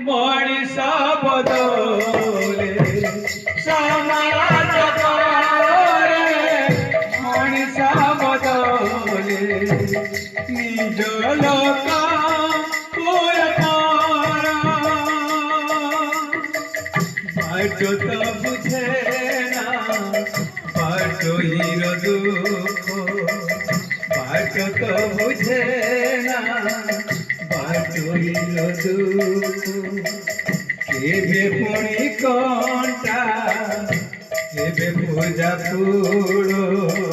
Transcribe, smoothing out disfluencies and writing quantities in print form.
মଣିষ বদলে সমাজ করে মনিষ বদলে নিজ লোক বাট তো বুঝে না বাটইর দুঃখ বাট তো বুঝে না বাটইর দুঃখ কেবে পুଣି কଣ୍ଟା কেবে ପୂଜା ଫୁଳ